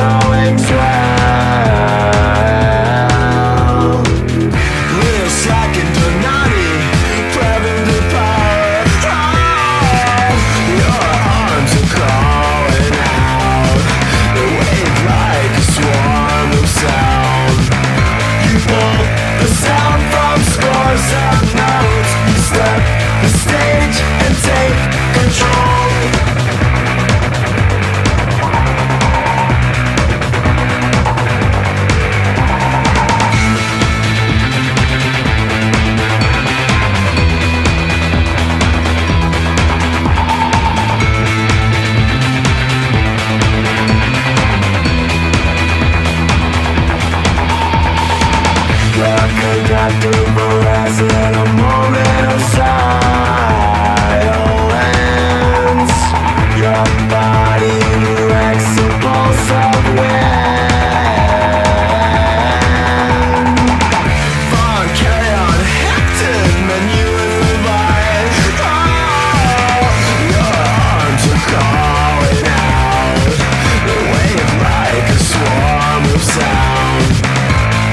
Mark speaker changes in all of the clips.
Speaker 1: going swell. Little slack and Donati, grabbing the power. Your arms are crawling out. They wave like a swarm of sound. You pull the sound from scores of notes. You step the stage and take control. Conducting morass in a moment of silence. Your body erects a pulse of wind. Von carry-on hectic menu in the light. Your arms are calling out. They wave like a swarm of sound.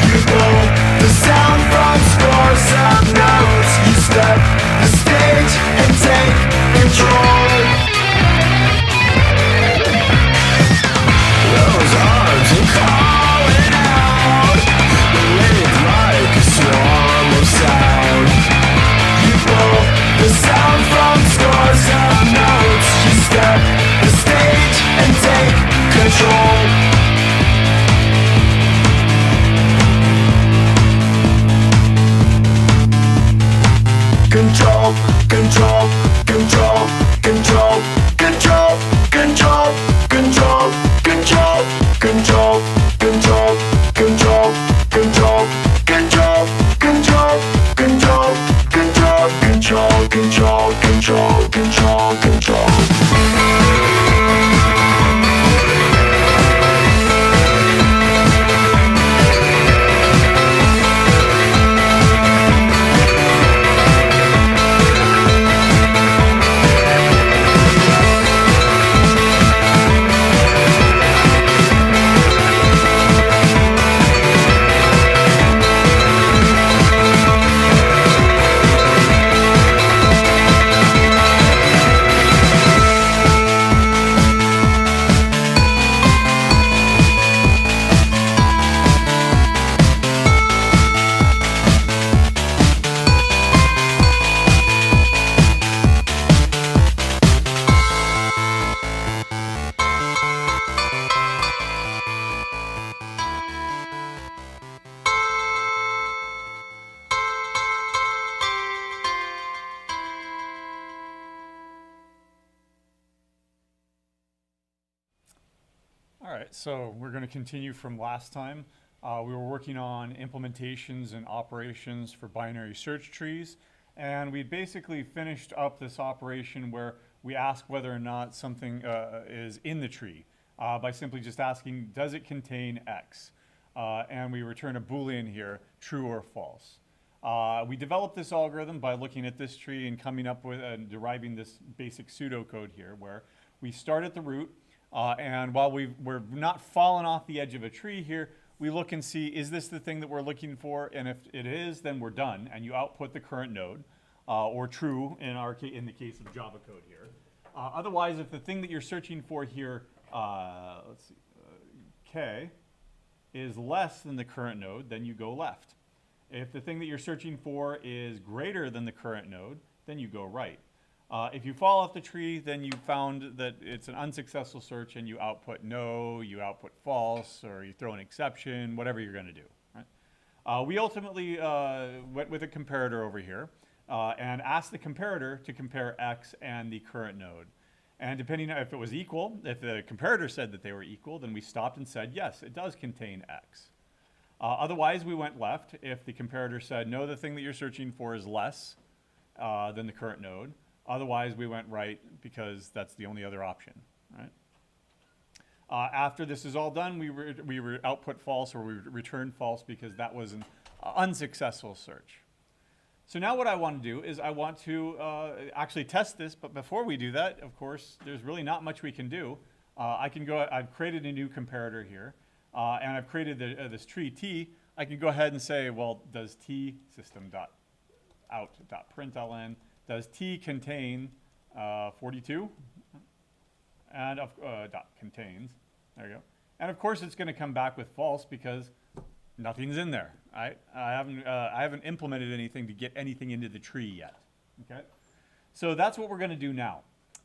Speaker 1: You pull the sound from scores of notes. You step the stage and take control. Those arms are calling out. They wave like a swarm of sound. You pull the sound from scores of notes. You step the stage and take control. Control, control, control, control, control, control, control, control, control, control, control, control, control, control, control, control, control, control, control, control.
Speaker 2: So we're going to continue from last time. We were working on implementations and operations for binary search trees, and we basically finished up this operation where we ask whether or not something is in the tree by simply just asking, does it contain X? And we return a Boolean here, true or false. We developed this algorithm by looking at this tree and coming up with and deriving this basic pseudocode here where we start at the root. And while we're not falling off the edge of a tree here, we look and see, is this the thing that we're looking for? And if it is, then we're done. And you output the current node, or true in the case of Java code here. Otherwise, if the thing that you're searching for here, let's see, K, is less than the current node, then you go left. If the thing that you're searching for is greater than the current node, then you go right. If you fall off the tree, then you found that it's an unsuccessful search and you output no, you output false, or you throw an exception, whatever you're going to do. Right? We ultimately went with a comparator over here and asked the comparator to compare X and the current node. And depending on if it was equal, if the comparator said that they were equal, then we stopped and said, yes, it does contain X. Otherwise, we went left if the comparator said, no, the thing that you're searching for is less than the current node. Otherwise, we went right because that's the only other option, right? After this is all done, we output false, or we return false because that was an unsuccessful search. So now what I want to do is I want to actually test this, but before we do that, of course, there's really not much we can do. I can go, I've created a new comparator here, and I've created this tree T. I can go ahead and say, well, does T system.out.println, does T contain 42? And dot contains, there you go. And of course it's going to come back with false because nothing's in there. Right? I haven't implemented anything to get anything into the tree yet. Okay, so that's what we're going to do now.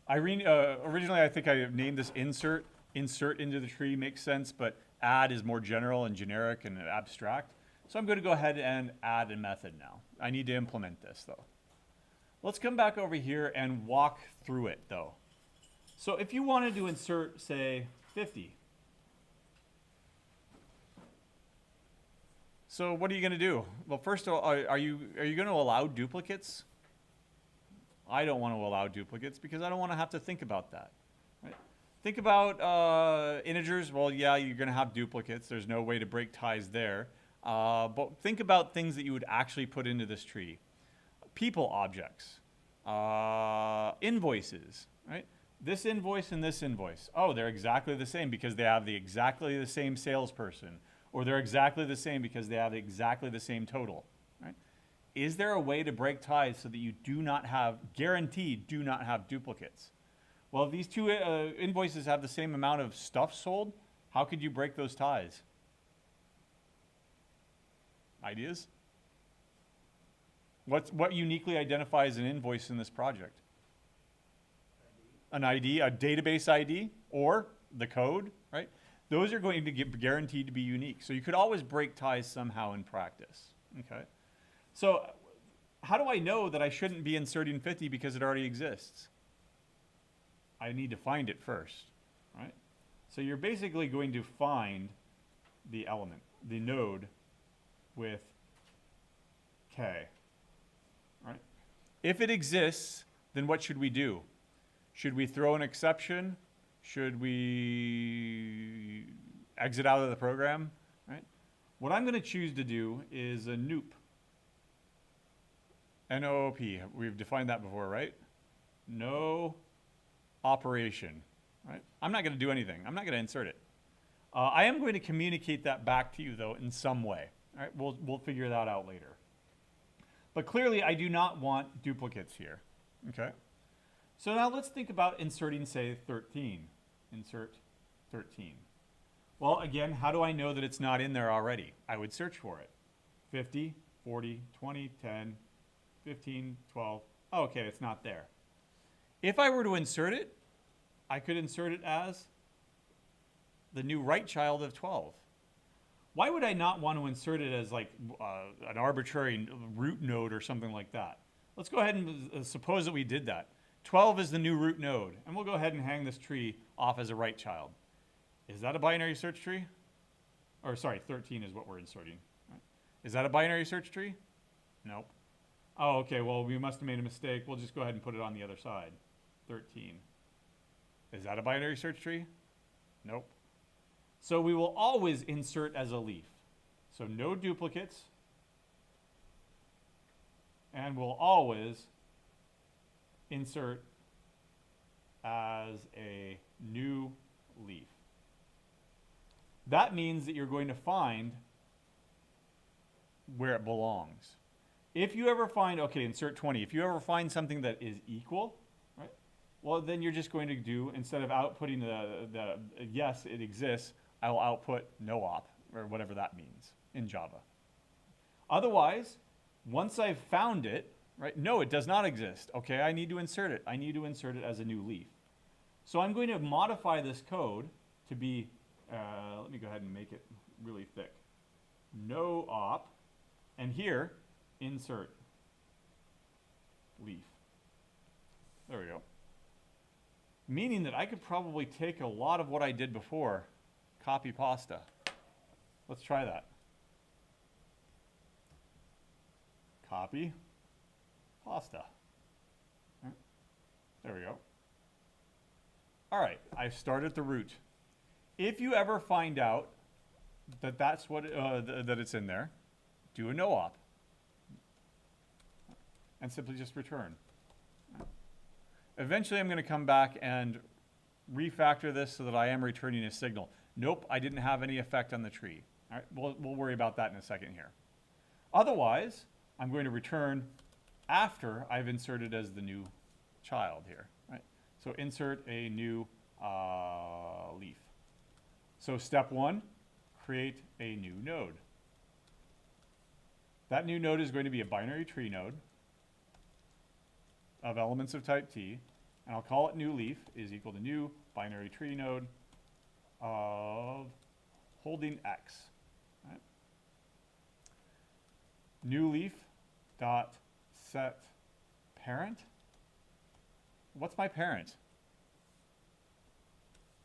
Speaker 2: Originally, I think I named this insert. Insert into the tree makes sense, but add is more general and generic and abstract. So I'm going to go ahead and add a method now. I need to implement this though. Let's come back over here and walk through it though. So if you wanted to insert, say, 50. So what are you going to do? Well, first of all, are you going to allow duplicates? I don't want to allow duplicates because I don't want to have to think about that. Right? Think about integers. Well, yeah, you're going to have duplicates. There's no way to break ties there. But think about things that you would actually put into this tree. People objects, invoices, right? This invoice and this invoice. Oh, they're exactly the same because they have exactly the same salesperson. Or they're exactly the same because they have exactly the same total. Right? Is there a way to break ties so that you do not have, guaranteed, do not have duplicates? Well, if these two invoices have the same amount of stuff sold, how could you break those ties? Ideas? What uniquely identifies an invoice in this project? An ID, a database ID, or the code, right? Those are going to get guaranteed to be unique. So you could always break ties somehow in practice, okay? So how do I know that I shouldn't be inserting 50 because it already exists? I need to find it first, right? So you're basically going to find the element, the node with K, right? If it exists, then what should we do? Should we throw an exception? Should we exit out of the program, right? What I'm going to choose to do is a noop. N-O-O-P. We've defined that before, right? No operation, right? I'm not going to do anything. I'm not going to insert it. I am going to communicate that back to you, though, in some way. All right? We'll figure that out later. But clearly, I do not want duplicates here, okay? So now let's think about inserting, say, 13. Insert 13. Well, again, how do I know that it's not in there already? I would search for it. 50, 40, 20, 10, 15, 12. Oh, okay, it's not there. If I were to insert it, I could insert it as the new right child of 12. Why would I not want to insert it as like an arbitrary root node or something like that? Let's go ahead and suppose that we did that. 12 is the new root node, and we'll go ahead and hang this tree off as a right child. Is that a binary search tree? Or sorry, 13 is what we're inserting. Right? Is that a binary search tree? Nope. Oh, okay, well, we must have made a mistake. We'll just go ahead and put it on the other side. 13. Is that a binary search tree? Nope. So we will always insert as a leaf. So no duplicates. And we'll always insert as a new leaf. That means that you're going to find where it belongs. If you ever find, okay, insert 20, if you ever find something that is equal, right, well, then you're just going to do, instead of outputting the yes, it exists, I will output no op, or whatever that means in Java. Otherwise, once I've found it, right, no, it does not exist. Okay, I need to insert it. I need to insert it as a new leaf. So I'm going to modify this code to be, let me go ahead and make it really thick. No op, and here, insert leaf. There we go. Meaning that I could probably take a lot of what I did before, copy pasta. Let's try that. Copy pasta. There we go. All right, I've started the root. If you ever find out that that's what that it's in there, do a no op and simply just return. Eventually, I'm going to come back and refactor this so that I am returning a signal. Nope, I didn't have any effect on the tree. All right, we'll worry about that in a second here. Otherwise, I'm going to return after I've inserted as the new child here. Right? So insert a new leaf. So step one, create a new node. That new node is going to be a binary tree node of elements of type T, and I'll call it new leaf is equal to new binary tree node of holding X. Right? New leaf dot set parent. What's my parent?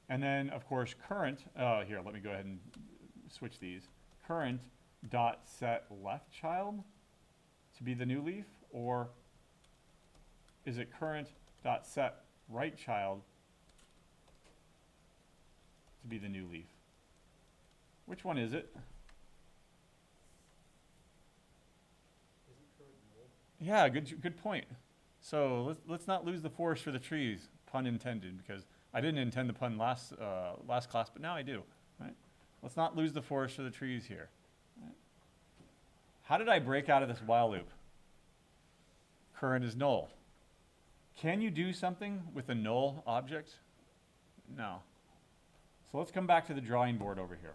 Speaker 2: And then, of course, current. Here, let me go ahead and switch these. Current dot set left child to be the new leaf, or is it current dot set right child to be the new leaf? Which one is it? Yeah, good point. So let's not lose the forest for the trees, pun intended, because I didn't intend the pun last class, but now I do. Right? Let's not lose the forest for the trees here. Right? How did I break out of this while loop? Current is null. Can you do something with a null object? No. So let's come back to the drawing board over here.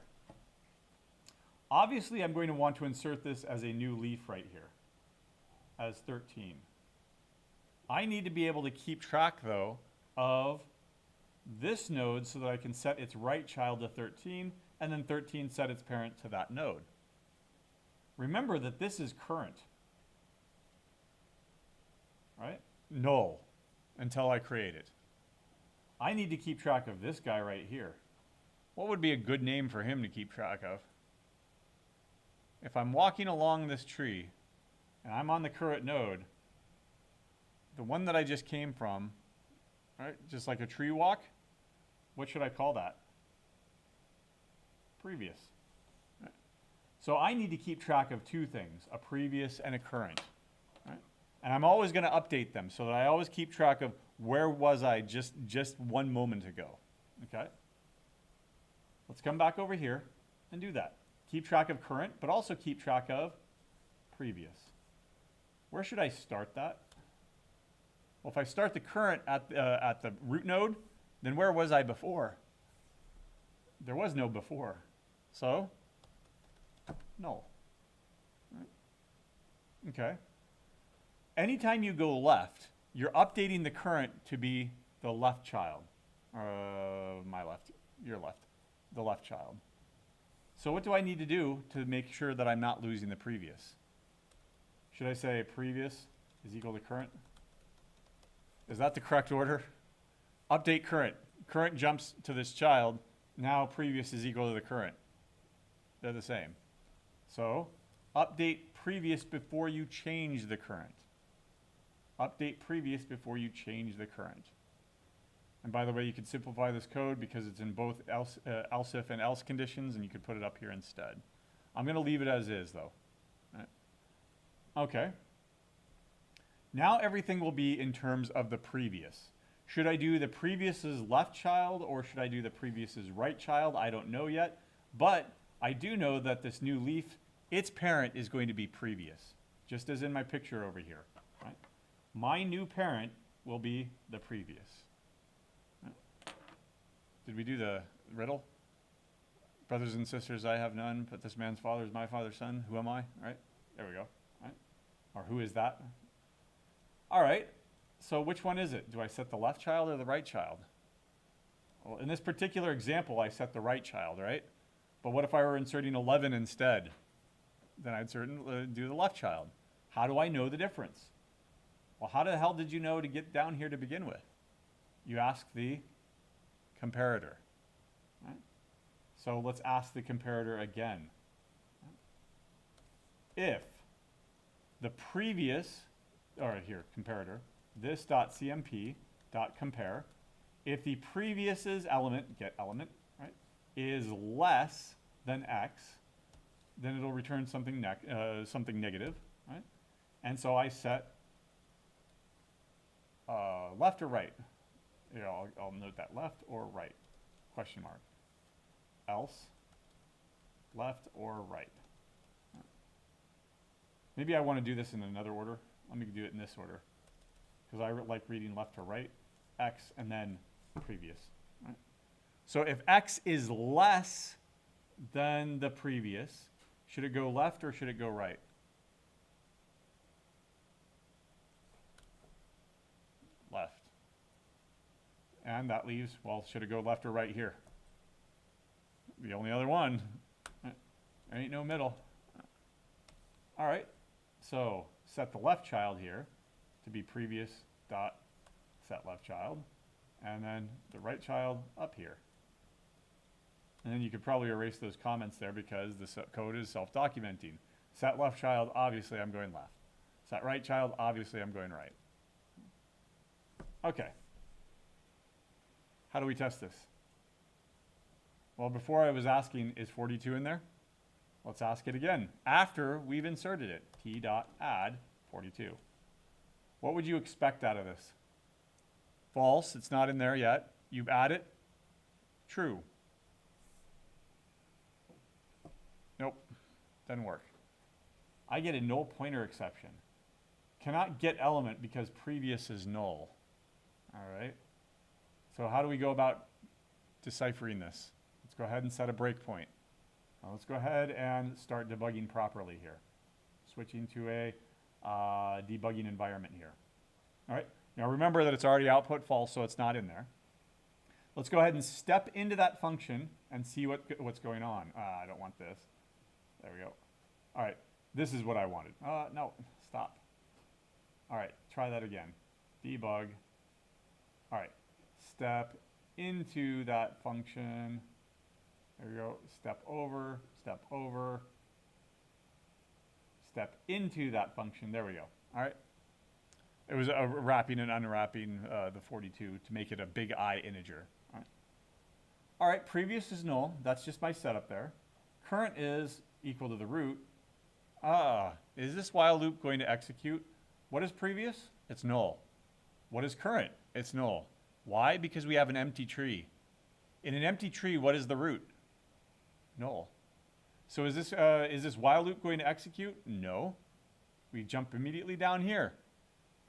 Speaker 2: Obviously, I'm going to want to insert this as a new leaf right here, as 13. I need to be able to keep track, though, of this node so that I can set its right child to 13, and then 13 set its parent to that node. Remember that this is current, right? Null, until I create it. I need to keep track of this guy right here. What would be a good name for him to keep track of? If I'm walking along this tree, and I'm on the current node, the one that I just came from, right, just like a tree walk, what should I call that? Previous. Right. So I need to keep track of two things, a previous and a current. Right? And I'm always going to update them so that I always keep track of where was I just 1 moment ago. Okay? Let's come back over here and do that. Keep track of current, but also keep track of previous. Where should I start that? Well, if I start the current at the root node, then where was I before? There was no before. So, null. Right. Okay. Anytime you go left, you're updating the current to be the left child. My left, your left, the left child. So what do I need to do to make sure that I'm not losing the previous? Should I say previous is equal to current? Is that the correct order? Update current. Current jumps to this child. Now previous is equal to the current. They're the same. So update previous before you change the current. Update previous before you change the current. And by the way, you could simplify this code because it's in both else if and else conditions, and you could put it up here instead. I'm going to leave it as is, though. Right. Okay. Now everything will be in terms of the previous. Should I do the previous's left child or should I do the previous's right child? I don't know yet, but I do know that this new leaf, its parent is going to be previous, just as in my picture over here. Right? My new parent will be the previous. Right? Did we do the riddle? Brothers and sisters, I have none, but this man's father is my father's son. Who am I? Right? There we go. Right? Or who is that? All right, so which one is it? Do I set the left child or the right child? Well, in this particular example, I set the right child, right? But what if I were inserting 11 instead? Then I'd certainly do the left child. How do I know the difference? Well, how the hell did you know to get down here to begin with? You ask the comparator. Right? So let's ask the comparator again. If the previous, or here, comparator, this dot cmp dot compare, if the previous's element, get element, right, is less than x, then it'll return something negative, right? And so I set left or right. Yeah, I'll note that left or right, question mark. Else, left or right. Maybe I want to do this in another order. Let me do it in this order, because I like reading left to right, X, and then previous. Right? So if X is less than the previous, should it go left or should it go right? Left. And that leaves, well, should it go left or right here? The only other one. There ain't no middle. All right, so set the left child here to be previous dot set left child, and then the right child up here. And then you could probably erase those comments there because the code is self-documenting. Set left child, obviously I'm going left. Set right child, obviously I'm going right. Okay. How do we test this? Well, before I was asking, is 42 in there? Let's ask it again. After we've inserted it, t.add 42. What would you expect out of this? False, it's not in there yet. You add it, true. Nope, doesn't work. I get a null pointer exception. Cannot get element because previous is null. All right. So how do we go about deciphering this? Let's go ahead and set a breakpoint. Now let's go ahead and start debugging properly here. Switching to a debugging environment here. All right. Now remember that it's already output false, so it's not in there. Let's go ahead and step into that function and see what's going on. I don't want this. There we go. All right. This is what I wanted. No, stop. All right. Try that again. Debug. All right. Step into that function. There we go. Step over, step over, step into that function. There we go. All right. It was wrapping and unwrapping the 42 to make it a big I integer. All right. All right. Previous is null. That's just my setup there. Current is equal to the root. Is this while loop going to execute? What is previous? It's null. What is current? It's null. Why? Because we have an empty tree. In an empty tree, what is the root? Null. So is this while loop going to execute? No. We jump immediately down here.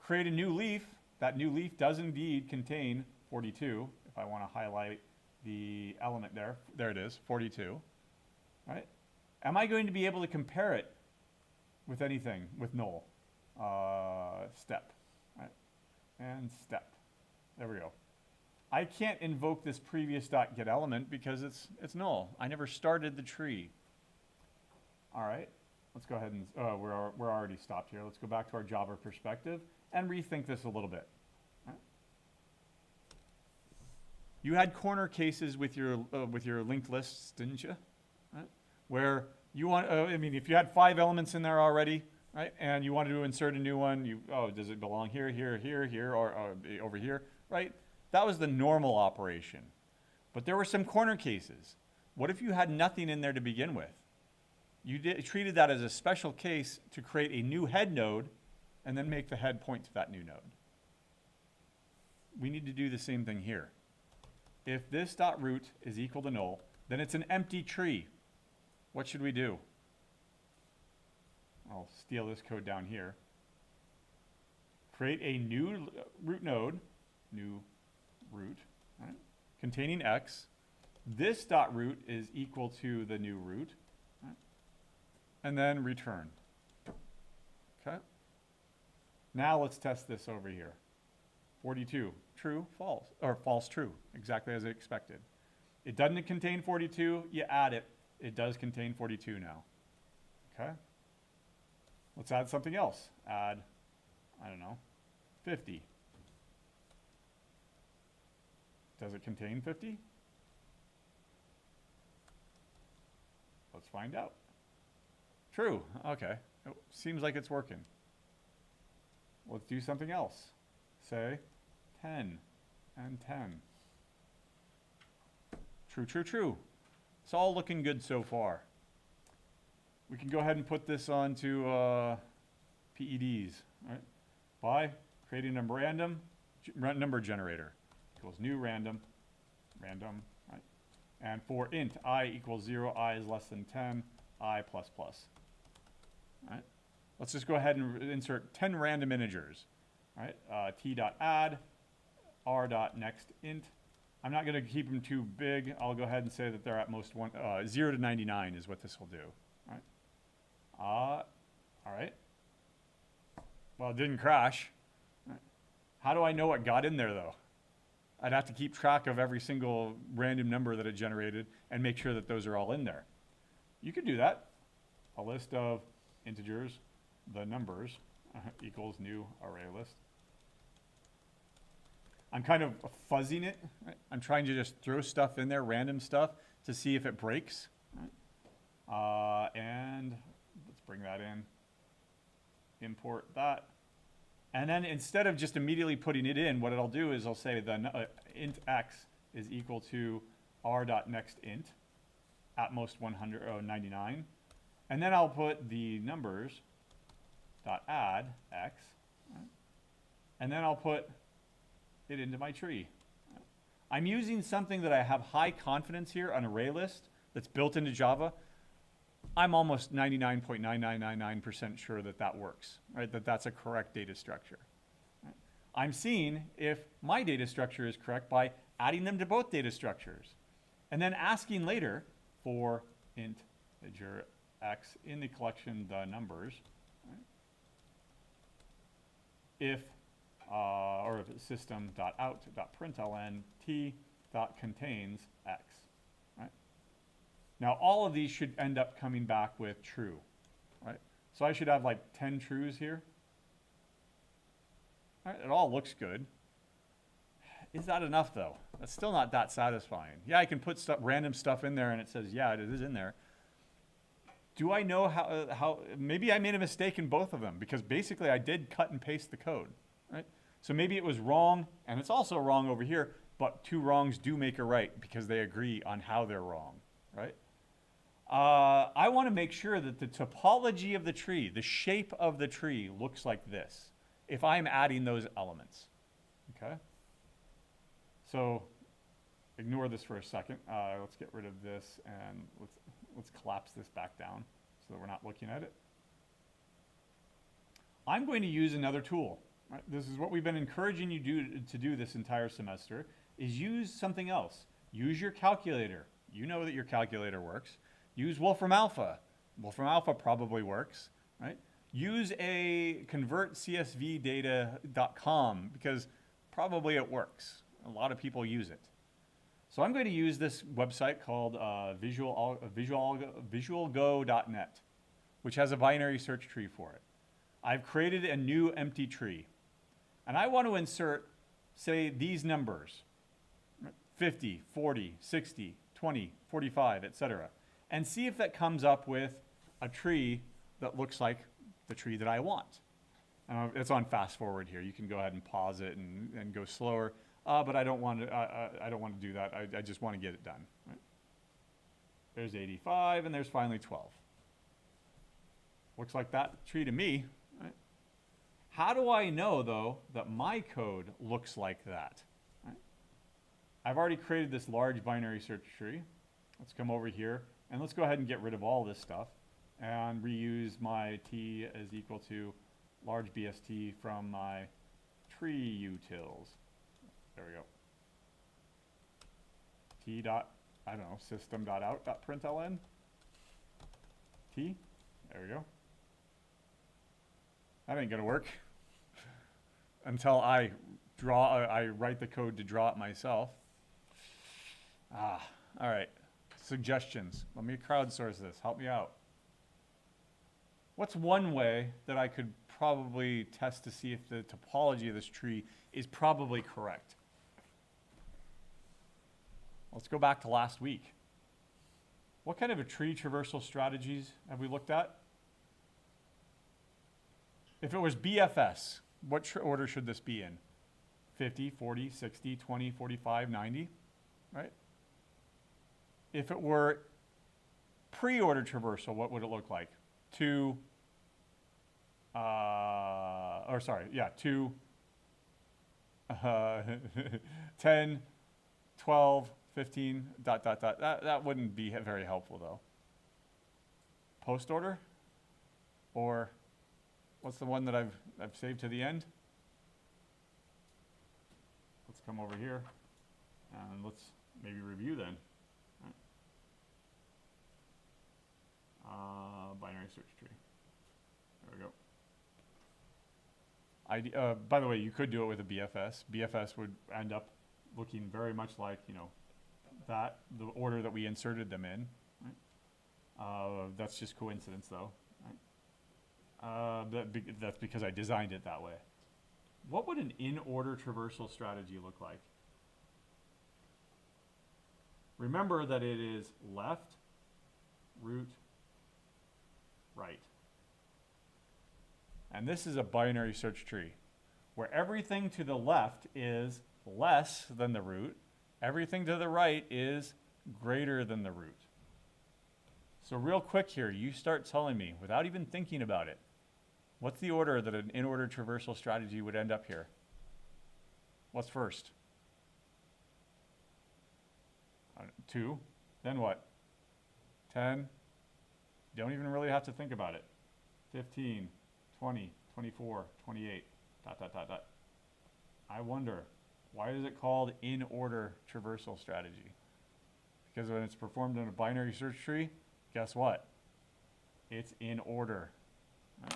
Speaker 2: Create a new leaf. That new leaf does indeed contain 42. If I want to highlight the element there, there it is, 42. Right? Am I going to be able to compare it with anything with null? Step. Right? And step. There we go. I can't invoke this previous dot get element because it's null. I never started the tree. All right, let's go ahead and we're already stopped here. Let's go back to our Java perspective and rethink this a little bit. All right. You had corner cases with your linked lists, didn't you? Right? Where you want, I mean, if you had 5 elements in there already, right, and you wanted to insert a new one, does it belong here, here, here, here, or over here, right? That was the normal operation. But there were some corner cases. What if you had nothing in there to begin with? You treated that as a special case to create a new head node and then make the head point to that new node. We need to do the same thing here. If this dot root is equal to null, then it's an empty tree. What should we do? I'll steal this code down here. Create a new root node, new root, right, containing x. This dot root is equal to the new root, right, and then return. Okay. Now let's test this over here. 42, true, false, or false, true, exactly as I expected. It doesn't contain 42, you add it. It does contain 42 now. Okay. Let's add something else. Add, I don't know, 50. Does it contain 50? Let's find out. True. Okay. It seems like it's working. Let's do something else. Say 10 and 10. True, true, true. It's all looking good so far. We can go ahead and put this onto PEDs, right? By creating a random number generator. equals new random, right? And for int I equals 0, I is less than 10, I plus plus. Right? Let's just go ahead and insert 10 random integers. Right? T.add, r.nextInt. I'm not going to keep them too big. I'll go ahead and say that they're at most 0 to 99 is what this will do. Right? All right. Well, it didn't crash. Right. How do I know what got in there, though? I'd have to keep track of every single random number that it generated and make sure that those are all in there. You could do that. A list of integers, the numbers, equals new array list. I'm kind of fuzzing it. Right? I'm trying to just throw stuff in there, random stuff, to see if it breaks. Right? And let's bring that in. Import that. And then instead of just immediately putting it in, what I'll do is I'll say the int x is equal to r.nextInt at most 99. And then I'll put the numbers dot add x. Right? And then I'll put it into my tree. I'm using something that I have high confidence here, an array list that's built into Java. I'm almost 99.9999% sure that that works, right? That that's a correct data structure. Right? I'm seeing if my data structure is correct by adding them to both data structures and then asking later for integer x in the collection the numbers, right? If or system.out.println t.contains x. Right? Now all of these should end up coming back with true. Right? So I should have like 10 trues here. Right? It all looks good. Is that enough though? That's still not that satisfying. Yeah, I can put random stuff in there and it says, yeah, it is in there. Do I know how maybe I made a mistake in both of them because basically I did cut and paste the code, right? So maybe it was wrong and it's also wrong over here, but two wrongs do make a right because they agree on how they're wrong, right? I want to make sure that the topology of the tree, the shape of the tree looks like this if I'm adding those elements, okay? So ignore this for a second. Let's get rid of this and let's collapse this back down so that we're not looking at it. I'm going to use another tool. Right? This is what we've been encouraging you to do this entire semester, is use something else. Use your calculator. You know that your calculator works. Use Wolfram Alpha. Wolfram Alpha probably works. Right? Use a convertcsvdata.com because probably it works. A lot of people use it. So I'm going to use this website called visualgo.net, which has a binary search tree for it. I've created a new empty tree. And I want to insert, say, these numbers, 50, 40, 60, 20, 45, etc. And see if that comes up with a tree that looks like the tree that I want. It's on fast forward here. You can go ahead and pause it and go slower. But I don't want to. I don't want to do that. I just want to get it done. Right? There's 85, and there's finally 12. Looks like that tree to me. Right? How do I know though that my code looks like that? Right? I've already created this large binary search tree. Let's come over here and let's go ahead and get rid of all this stuff and reuse my t is equal to large BST from my tree utils. There we go. T dot, I don't know, system.out.println. T, there we go. That ain't gonna work until I write the code to draw it myself. All right, suggestions. Let me crowdsource this, help me out. What's one way that I could probably test to see if the topology of this tree is probably correct? Let's go back to last week. What kind of a tree traversal strategies have we looked at? If it was BFS, what order should this be in? 50, 40, 60, 20, 45, 90, right? If it were pre-order traversal, what would it look like? Two uh, 10, 12, 15, dot, dot, dot. That wouldn't be very helpful though. Post order? Or what's the one that I've saved to the end? Let's come over here and let's maybe review then. Binary search tree. There we go. By the way, you could do it with a BFS. BFS would end up looking very much like, you know, the order that we inserted them in. Right? That's just coincidence, though. Right? That's because I designed it that way. What would an in-order traversal strategy look like? Remember that it is left, root, right. And this is a binary search tree where everything to the left is less than the root, everything to the right is greater than the root. So real quick here, you start telling me, without even thinking about it, what's the order that an in-order traversal strategy would end up here? What's first? 2, then what? 10, don't even really have to think about it. 15, 20, 24, 28, dot, dot, dot, dot. I wonder, why is it called in-order traversal strategy? Because when it's performed in a binary search tree, guess what? It's in order. Right?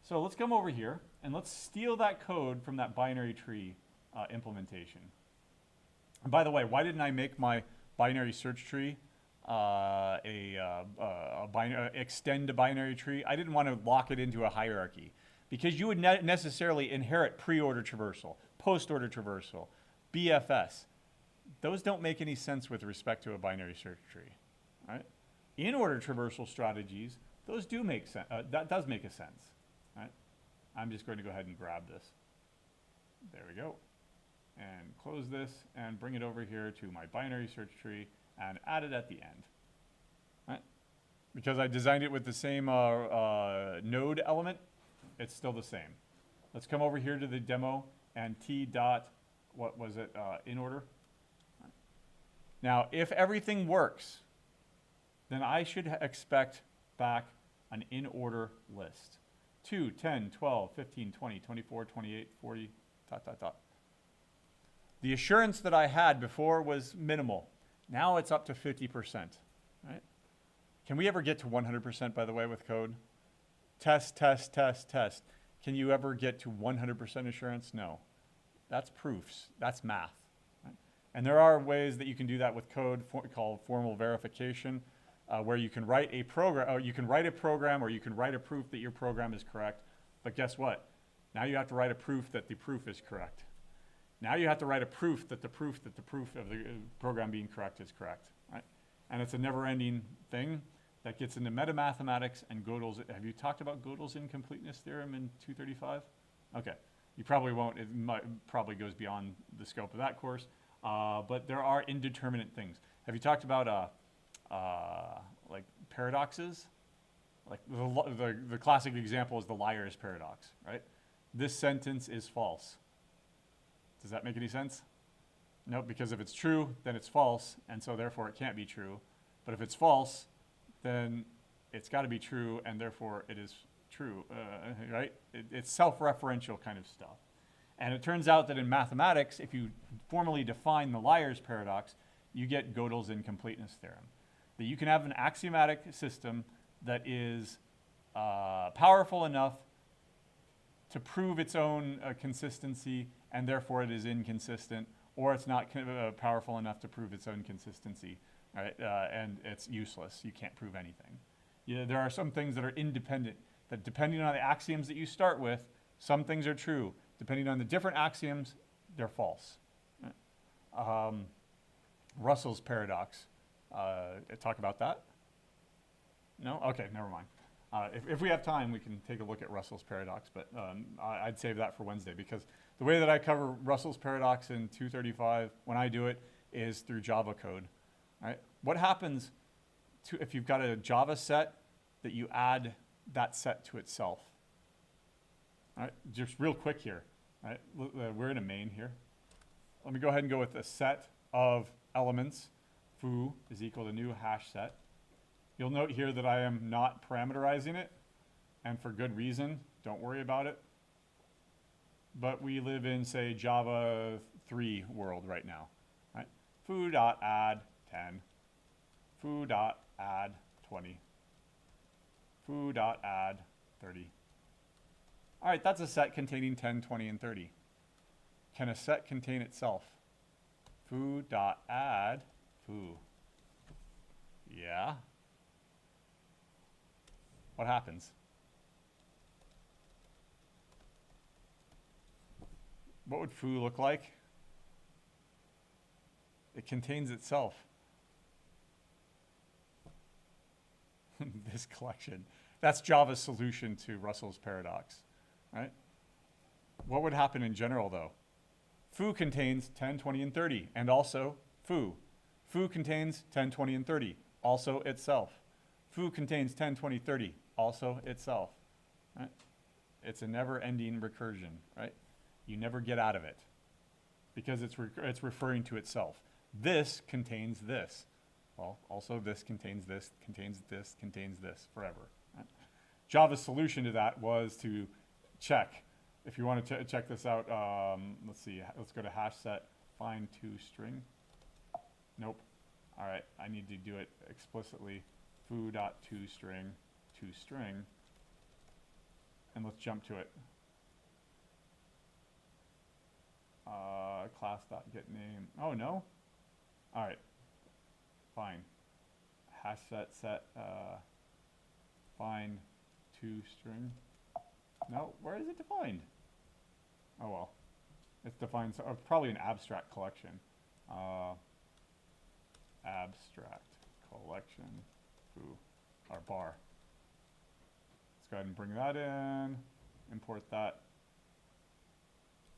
Speaker 2: So let's come over here and let's steal that code from that binary tree implementation. And by the way, why didn't I make my binary search tree extend a binary tree? I didn't want to lock it into a hierarchy because you would necessarily inherit pre-order traversal, post-order traversal, BFS. Those don't make any sense with respect to a binary search tree. Right? In-order traversal strategies, those do make sense. That does make a sense. Right? I'm just going to go ahead and grab this. There we go. And close this and bring it over here to my binary search tree and add it at the end. Right? Because I designed it with the same node element, it's still the same. Let's come over here to the demo and t dot, what was it, in order. Right. Now, if everything works, then I should expect back an in order list. 2, 10, 12, 15, 20, 24, 28, 40, dot, dot, dot. The assurance that I had before was minimal. Now it's up to 50%, right? Can we ever get to 100%, by the way, with code? Test, test, test, test. Can you ever get to 100% assurance? No. That's proofs. That's math. Right? And there are ways that you can do that with code called formal verification, where you can write a program, or you can write a program, or you can write a proof that your program is correct. But guess what? Now you have to write a proof that the proof is correct. Now you have to write a proof that the proof of the program being correct is correct, right? And it's a never-ending thing that gets into meta-mathematics and Gödel's. Have you talked about Gödel's incompleteness theorem in 235? Okay, you probably won't. It probably goes beyond the scope of that course. But there are indeterminate things. Have you talked about like paradoxes? Like the classic example is the liar's paradox, right? This sentence is false. Does that make any sense? No, because if it's true, then it's false, and so therefore it can't be true. But if it's false, then it's got to be true, and therefore it is true, right? It's self-referential kind of stuff. And it turns out that in mathematics, if you formally define the liar's paradox, you get Gödel's incompleteness theorem. That you can have an axiomatic system that is powerful enough to prove its own consistency, and therefore it is inconsistent, or it's not powerful enough to prove its own consistency, right? And it's useless. You can't prove anything. There are some things that are independent, that depending on the axioms that you start with, some things are true. Depending on the different axioms, they're false. Right? Russell's paradox. Talk about that? No? Okay, never mind. If we have time, we can take a look at Russell's paradox, but I'd save that for Wednesday, because the way that I cover Russell's paradox in 235, when I do it, is through Java code. Right? What happens if you've got a Java set that you add that set to itself? All right? Just real quick here. right? We're in a main here. Let me go ahead and go with a set of elements. Foo is equal to new hash set. You'll note here that I am not parameterizing it, and for good reason. Don't worry about it. But we live in, say, Java 3 world right now, right? Foo.add 10, foo.add 20, foo.add 30. All right, that's a set containing 10, 20, and 30. Can a set contain itself? Foo.add foo. Yeah. What happens? What would foo look like? It contains itself. This collection. That's Java's solution to Russell's paradox, right? What would happen in general, though? Foo contains 10, 20, and 30, and also foo. Foo contains 10, 20, and 30, also itself. Foo contains 10, 20, 30, also itself. Right? It's a never-ending recursion, right? You never get out of it because it's referring to itself. This contains this. Well, also this contains this, contains this, contains this, forever. Right? Java's solution to that was to check. If you want to check this out, let's see. Let's go to hash set find toString. Nope. All right, I need to do it explicitly. Foo.toString, toString, and let's jump to it. Class.getName. Oh, no? All right. Fine. Hash set find toString. No, where is it defined? Oh, well. It's defined, so probably an abstract collection. Abstract collection. Foo. Our bar. Let's go ahead and bring that in. Import that.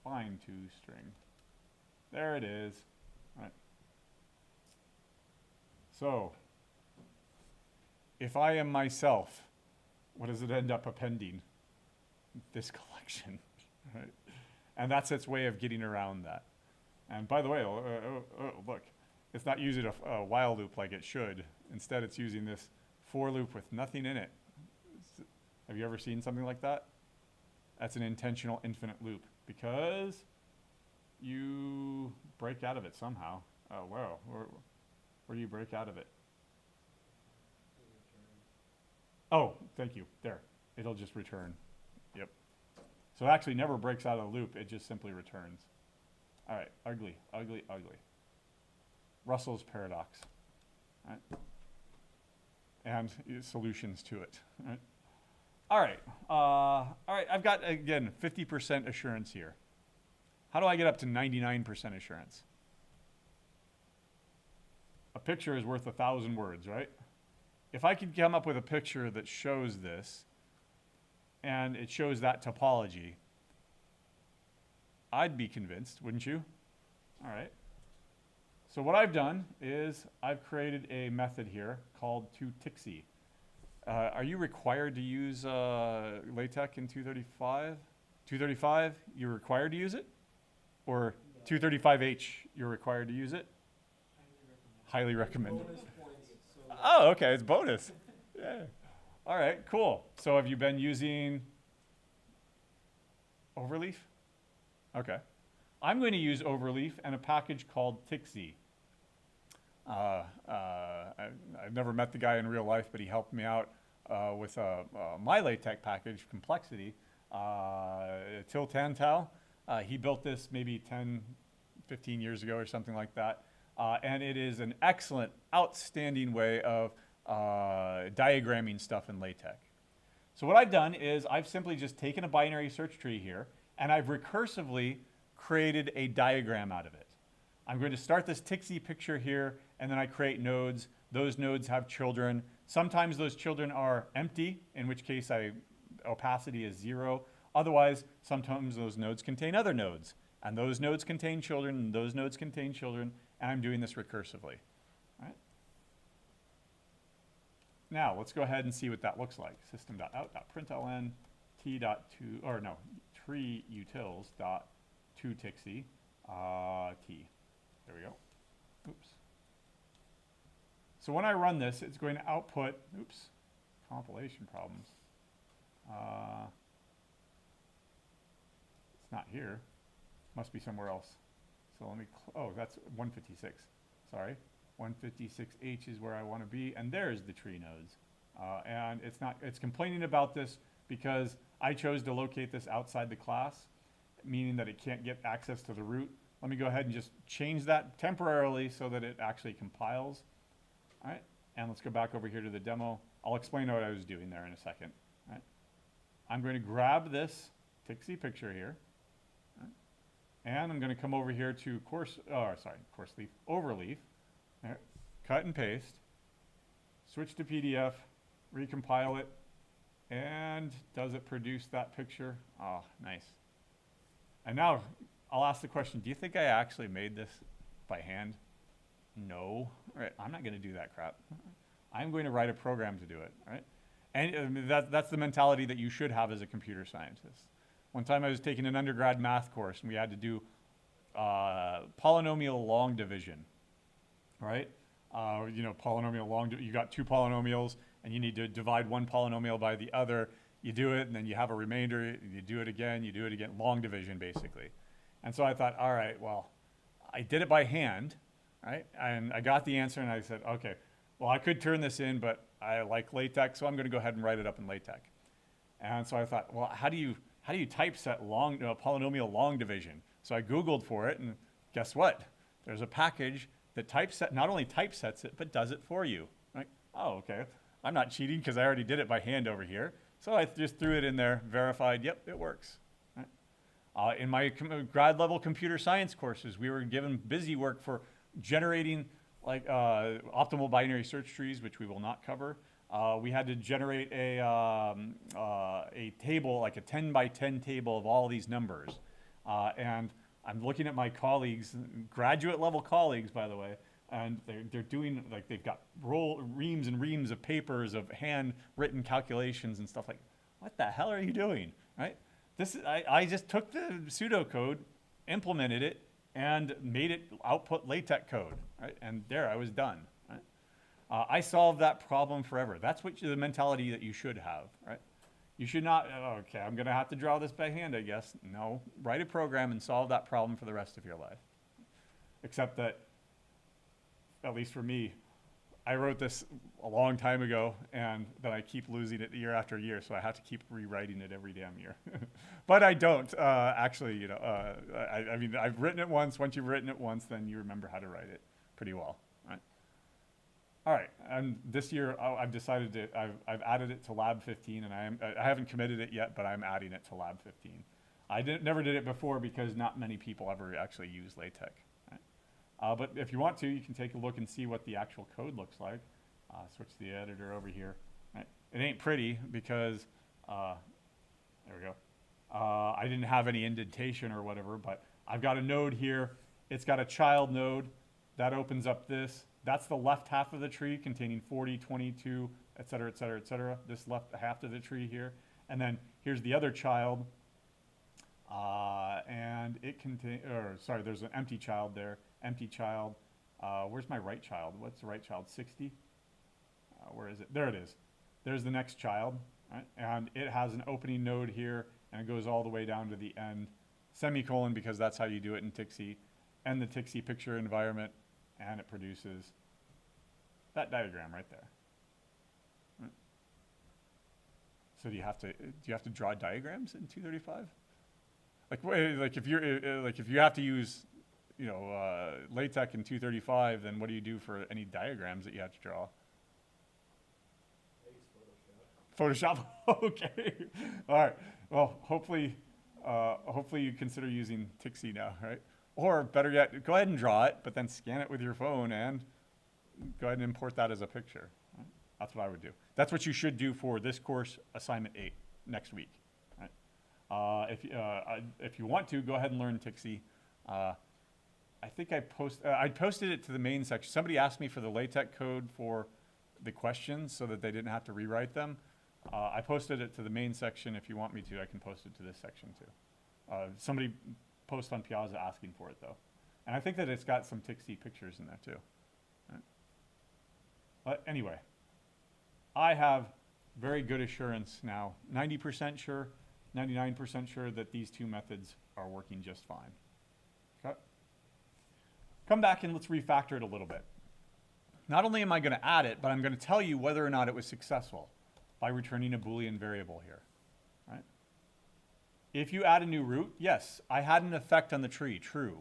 Speaker 2: Find toString. There it is. All right. So, if I am myself, what does it end up appending? This collection, right? And that's its way of getting around that. And by the way, look, it's not using a while loop like it should. Instead, it's using this for loop with nothing in it. Have you ever seen something like that? That's an intentional infinite loop because you break out of it somehow. Oh, wow. Where do you break out of it? Oh, thank you. There. It'll just return. Yep. So it actually never breaks out of the loop. It just simply returns. All right. Ugly, ugly, ugly. Russell's paradox. Right? And solutions to it. Right? All right. All right. I've got, again, 50% assurance here. How do I get up to 99% assurance? A picture is worth 1,000 words, right? If I could come up with a picture that shows this, and it shows that topology, I'd be convinced, wouldn't you? All right. So what I've done is I've created a method here called toTixie. Are you required to use LaTeX in 235? 235, you're required to use it? Or 235H, you're required to use it? Highly recommended. Oh, okay, it's bonus. Yeah. All right, cool. So have you been using Overleaf? Okay. I'm going to use Overleaf and a package called Tixie. I've never met the guy in real life, but he helped me out with my LaTeX package, Complexity. Till Tantau. He built this maybe 10, 15 years ago or something like that. And it is an excellent, outstanding way of diagramming stuff in LaTeX. So what I've done is I've simply just taken a binary search tree here, and I've recursively created a diagram out of it. I'm going to start this Tixie picture here, and then I create nodes. Those nodes have children. Sometimes those children are empty, in which case opacity is 0. Otherwise, sometimes those nodes contain other nodes, and those nodes contain children, and those nodes contain children, and I'm doing this recursively. All right? Now, let's go ahead and see what that looks like. System.out.println t.to, or no, tree utils dot to Tixie, T. There we go. Oops. So when I run this, it's going to output, oops, compilation problems. It's not here. Must be somewhere else. So let me, oh, that's 156. Sorry. 156H is where I want to be, and there's the tree nodes. And it's complaining about this because I chose to locate this outside the class, meaning that it can't get access to the root. Let me go ahead and just change that temporarily so that it actually compiles. All right, and let's go back over here to the demo. I'll explain what I was doing there in a second. All right. I'm going to grab this Tixie picture here, all right, and I'm going to come over here to course leaf, overleaf, all right, cut and paste, switch to PDF, recompile it, and does it produce that picture? Oh, nice. And now I'll ask the question, do you think I actually made this by hand? No. All right, I'm not going to do that crap. I'm going to write a program to do it, right? And that's the mentality that you should have as a computer scientist. One time I was taking an undergrad math course, and we had to do polynomial long division, right? Polynomial long, you got two polynomials, and you need to divide one polynomial by the other. You do it, and then you have a remainder. You do it again, long division, basically. And so I thought, all right, well, I did it by hand, right? And I got the answer, and I said, okay, well, I could turn this in, but I like LaTeX, so I'm going to go ahead and write it up in LaTeX. And so I thought, well, how do you typeset polynomial long division? So I Googled for it, and guess what? There's a package that not only typesets it, but does it for you. Like, oh, okay. I'm not cheating because I already did it by hand over here. So I just threw it in there, verified, yep, it works. Right? In my grad level computer science courses, we were given busy work for generating optimal binary search trees, which we will not cover. We had to generate a table, like a 10 by 10 table of all these numbers. And I'm looking at my colleagues, graduate level colleagues, by the way, and they're doing, they've got reams and reams of papers of handwritten calculations and stuff like, what the hell are you doing, right? I just took the pseudocode, implemented it, and made it output LaTeX code, right? And there, I was done, right? I solved that problem forever. That's the mentality that you should have, right? You should not, okay, I'm gonna have to draw this by hand, I guess. No, write a program and solve that problem for the rest of your life. Except that, at least for me, I wrote this a long time ago, and then I keep losing it year after year, so I have to keep rewriting it every damn year. But I don't, actually, I mean, I've written it once. Once you've written it once, then you remember how to write it pretty well, right? All right, and this year I've decided to, I've added it to Lab 15, and I haven't committed it yet, but I'm adding it to Lab 15. I never did it before because not many people ever actually use LaTeX. Right? But if you want to, you can take a look and see what the actual code looks like. Switch the editor over here. Right? It ain't pretty because, there we go. I didn't have any indentation or whatever, but I've got a node here. It's got a child node that opens up this. That's the left half of the tree containing 40, 22, et cetera, et cetera, et cetera. This left half of the tree here. And then here's the other child. And it there's an empty child there. Empty child. Where's my right child? What's the right child? 60? Where is it? There it is. There's the next child. Right? And it has an opening node here, and it goes all the way down to the end. Semicolon, because that's how you do it in Tixie. And the Tixie picture environment. And it produces that diagram right there. Right. So do you have to draw diagrams in 235? Like if you have to use LaTeX in 235, then what do you do for any diagrams that you have to draw? Photoshop. Okay. All right. Well, hopefully you consider using Tixie now, right? Or better yet, go ahead and draw it, but then scan it with your phone and go ahead and import that as a picture. Right? That's what I would do. That's what you should do for this course, assignment 8, next week. Right? If you want to, go ahead and learn Tixie. I think I posted it to the main section. Somebody asked me for the LaTeX code for the questions so that they didn't have to rewrite them. I posted it to the main section. If you want me to, I can post it to this section too. Somebody post on Piazza asking for it though. And I think that it's got some Tixie pictures in there too. Right. But anyway, I have very good assurance now, 90% sure, 99% sure that these two methods are working just fine. Okay. Come back and let's refactor it a little bit. Not only am I going to add it, but I'm going to tell you whether or not it was successful by returning a Boolean variable here. Right? If you add a new root, yes, I had an effect on the tree, true.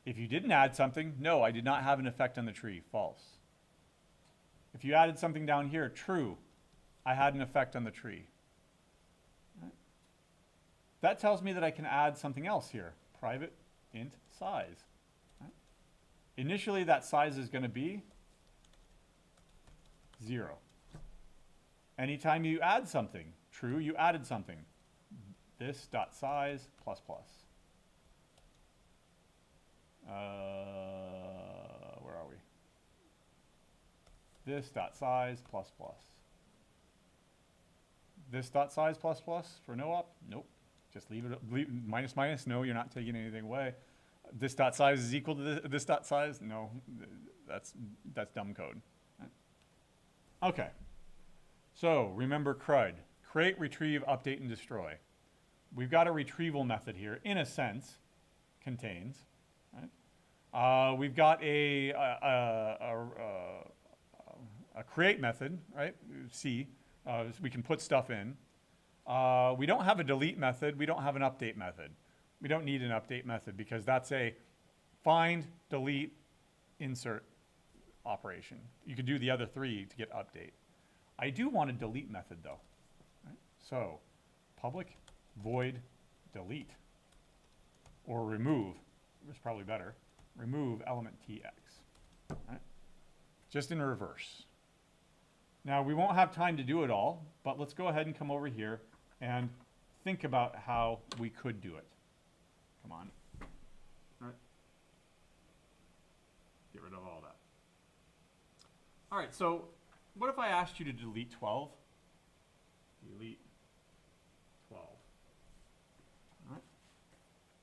Speaker 2: If you didn't add something, no, I did not have an effect on the tree, false. If you added something down here, true, I had an effect on the tree. Right? That tells me that I can add something else here, private int size. Right? Initially, that size is going to be 0. Anytime you add something, true, you added something. This dot size plus plus. Where are we? This dot size plus plus. This dot size plus plus for no op? Nope. Just leave it, minus minus, no, you're not taking anything away. This dot size is equal to this dot size? No, that's dumb code. Okay. So remember CRUD, create, retrieve, update, and destroy. We've got a retrieval method here, in a sense, contains. Right? We've got a create method, right? C, we can put stuff in. We don't have a delete method. We don't have an update method. We don't need an update method because that's a find, delete, insert operation. You could do the other three to get update. I do want a delete method though. Right? So public void delete or remove is probably better. Remove element tx. Right? Just in reverse. Now we won't have time to do it all, but let's go ahead and come over here and think about how we could do it. Come on. All right. Get rid of all that. All right, so what if I asked you to delete 12? Delete 12. All right.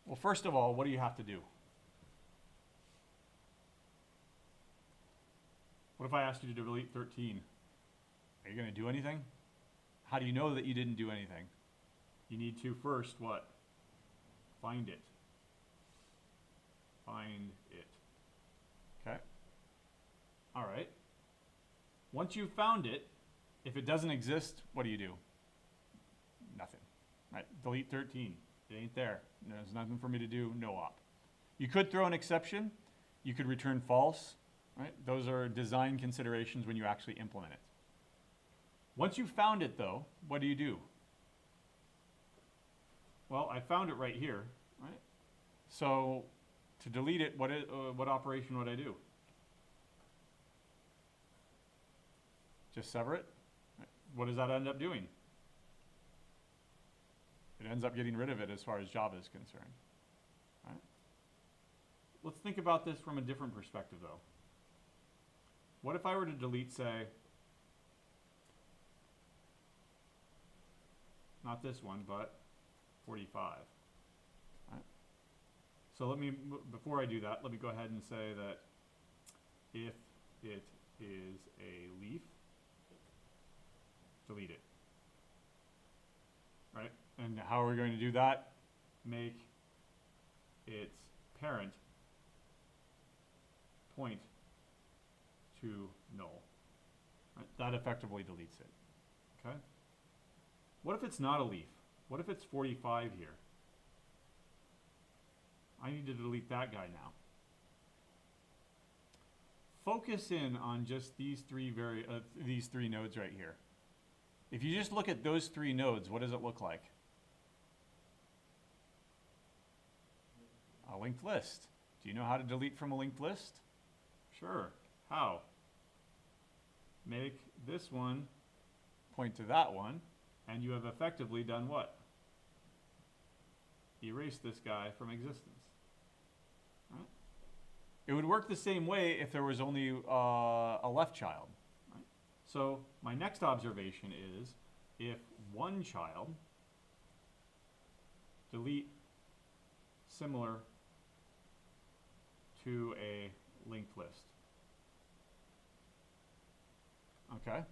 Speaker 2: Well, first of all, what do you have to do? What if I asked you to delete 13? Are you going to do anything? How do you know that you didn't do anything? You need to first what? Find it. Find it. Okay. All right. Once you've found it, if it doesn't exist, what do? Nothing. Right? Delete 13. It ain't there. There's nothing for me to do. No op. You could throw an exception. You could return false. Right? Those are design considerations when you actually implement it. Once you've found it, though, what do? Well, I found it right here. Right? So to delete it, what operation would I do? Just sever it? Right. What does that end up doing? It ends up getting rid of it as far as Java is concerned. Right? Let's think about this from a different perspective, though. What if I were to delete, say, not this one, but 45? Right? So let me, before I do that, let me go ahead and say that if it is a leaf, delete it. Right? And how are we going to do that? Make its parent point to null. Right? That effectively deletes it. Okay? What if it's not a leaf? What if it's 45 here? I need to delete that guy now. Focus in on just these three nodes right here. If you just look at those three nodes, what does it look like? A linked list. Do you know how to delete from a linked list? Sure. How? Make this one point to that one, and you have effectively done what? Erase this guy from existence. Right? It would work the same way if there was only a left child. Right? So my next observation is if one child, delete similar to a linked list. Okay?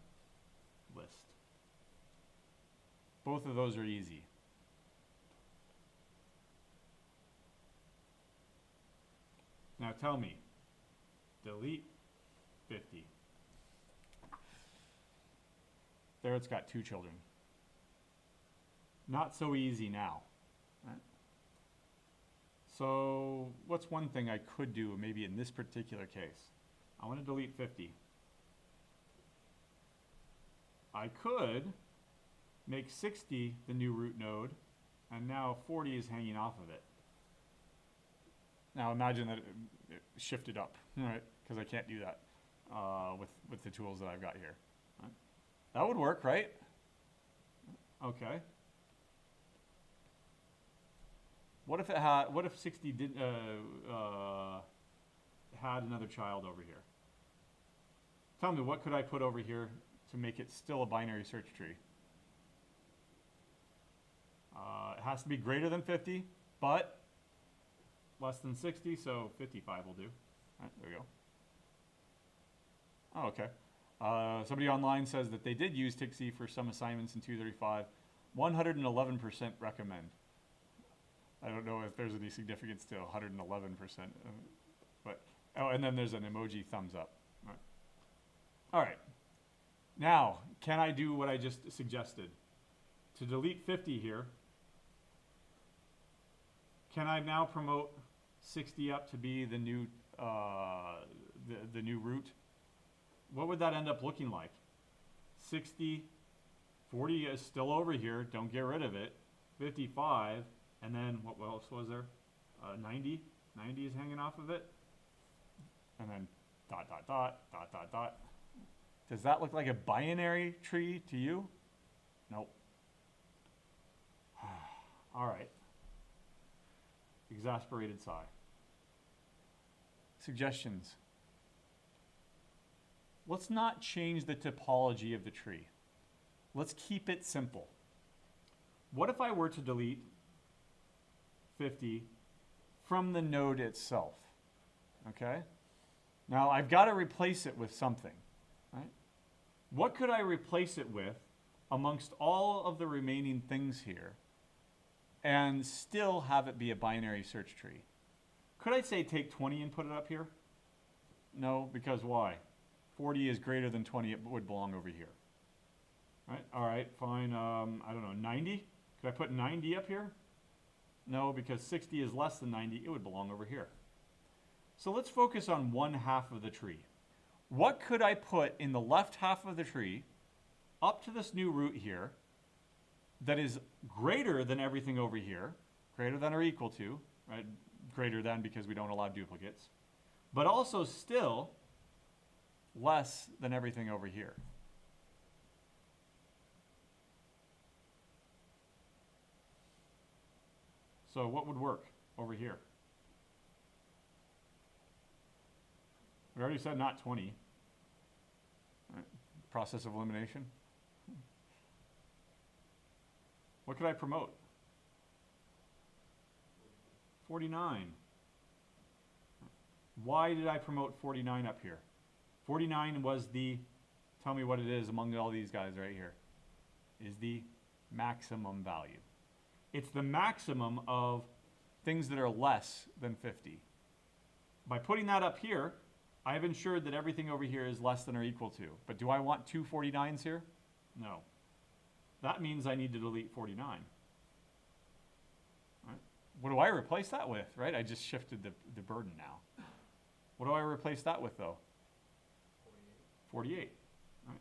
Speaker 2: List. Both of those are easy. Now tell me, delete 50. There it's got 2 children. Not so easy now. Right? So what's one thing I could do maybe in this particular case? I want to delete 50. I could make 60 the new root node, and now 40 is hanging off of it. Now imagine that it shifted up, right? Because I can't do that with the tools that I've got here. Right? That would work, right? Okay. What if it had? What if 60 did had another child over here? Tell me, what could I put over here to make it still a binary search tree? It has to be greater than 50, but less than 60, so 55 will do. All right, there we go. Oh, okay. Somebody online says that they did use TIXI for some assignments in 235. 111% recommend. I don't know if there's any significance to 111%. But, oh, and then there's an emoji thumbs up. All right. All right. Now, can I do what I just suggested? To delete 50 here, can I now promote 60 up to be the new the new root? What would that end up looking like? 60, 40 is still over here. Don't get rid of it. 55, and then what else was there? 90. 90 is hanging off of it. And then dot, dot, dot, dot, dot, dot. Does that look like a binary tree to you? Nope. All right. Exasperated sigh. Suggestions. Let's not change the topology of the tree. Let's keep it simple. What if I were to delete 50 from the node itself? Okay? Now I've got to replace it with something, right? What could I replace it with amongst all of the remaining things here and still have it be a binary search tree? Could I say take 20 and put it up here? No, because why? 40 is greater than 20, it would belong over here. Right? All right, fine. I don't know, 90? Could I put 90 up here? No, because 60 is less than 90, it would belong over here. So let's focus on one half of the tree. What could I put in the left half of the tree up to this new root here that is greater than everything over here, greater than or equal to, right? Greater than because we don't allow duplicates, but also still less than everything over here. So what would work over here? We already said not 20. Right. Process of elimination. What could I promote? 49. Why did I promote 49 up here? 49 was the, tell me what it is among all these guys right here, is the maximum value. It's the maximum of things that are less than 50. By putting that up here, I've ensured that everything over here is less than or equal to. But do I want two 49s here? No. That means I need to delete 49. Right? What do I replace that with, right? I just shifted the burden now. What do I replace that with, though? 48. Right.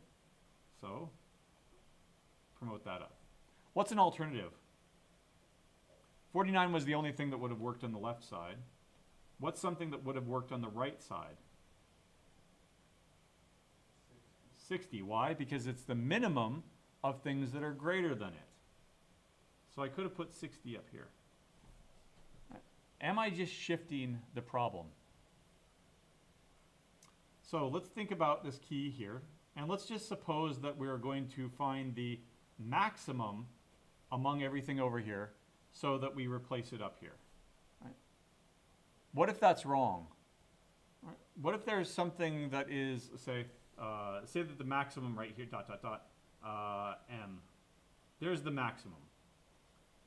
Speaker 2: So, promote that up. What's an alternative? 49 was the only thing that would have worked on the left side. What's something that would have worked on the right side? 60. Why? Because it's the minimum of things that are greater than it. So I could have put 60 up here. Am I just shifting the problem? So let's think about this key here, and let's just suppose that we're going to find the maximum among everything over here so that we replace it up here. Right? What if that's wrong? Right? What if there's something that is, say that the maximum right here, m. There's the maximum.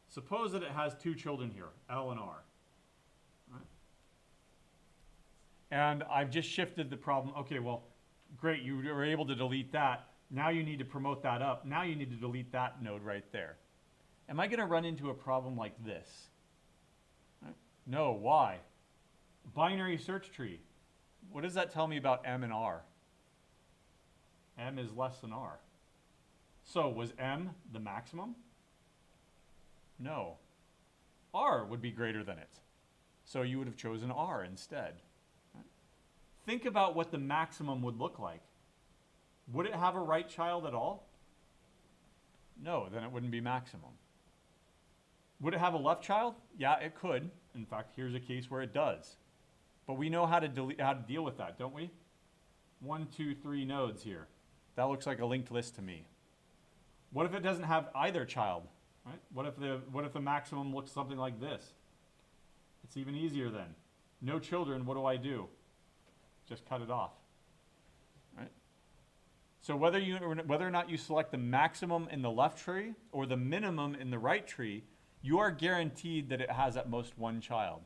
Speaker 2: Suppose that it has two children here, L and R. Right? And I've just shifted the problem. Okay, well, great, you were able to delete that. Now you need to promote that up. Now you need to delete that node right there. Am I going to run into a problem like this? Right? No, why? Binary search tree. What does that tell me about M and R? M is less than R. So was M the maximum? No. R would be greater than it. So you would have chosen R instead. Right? Think about what the maximum would look like. Would it have a right child at all? No, then it wouldn't be maximum. Would it have a left child? Yeah, it could. In fact, here's a case where it does. But we know how to deal with that, don't we? 1, 2, 3 nodes here. That looks like a linked list to me. What if it doesn't have either child? Right? What if the maximum looks something like this? It's even easier then. No children, what do? Just cut it off. Right? So whether or not you select the maximum in the left tree or the minimum in the right tree, you are guaranteed that it has at most one child.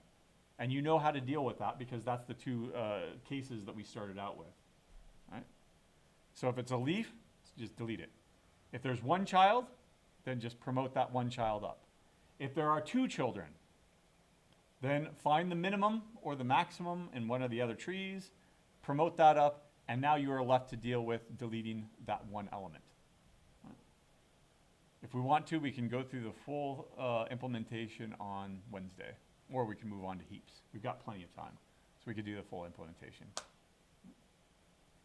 Speaker 2: And you know how to deal with that because that's the two cases that we started out with. Right? So if it's a leaf, just delete it. If there's one child, then just promote that one child up. If there are two children, then find the minimum or the maximum in one of the other trees, promote that up, and now you are left to deal with deleting that one element. Right? If we want to, we can go through the full implementation on Wednesday, or we can move on to heaps. We've got plenty of time, so we could do the full implementation.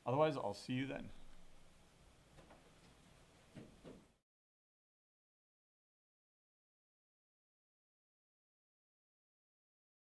Speaker 2: Otherwise, I'll see you then.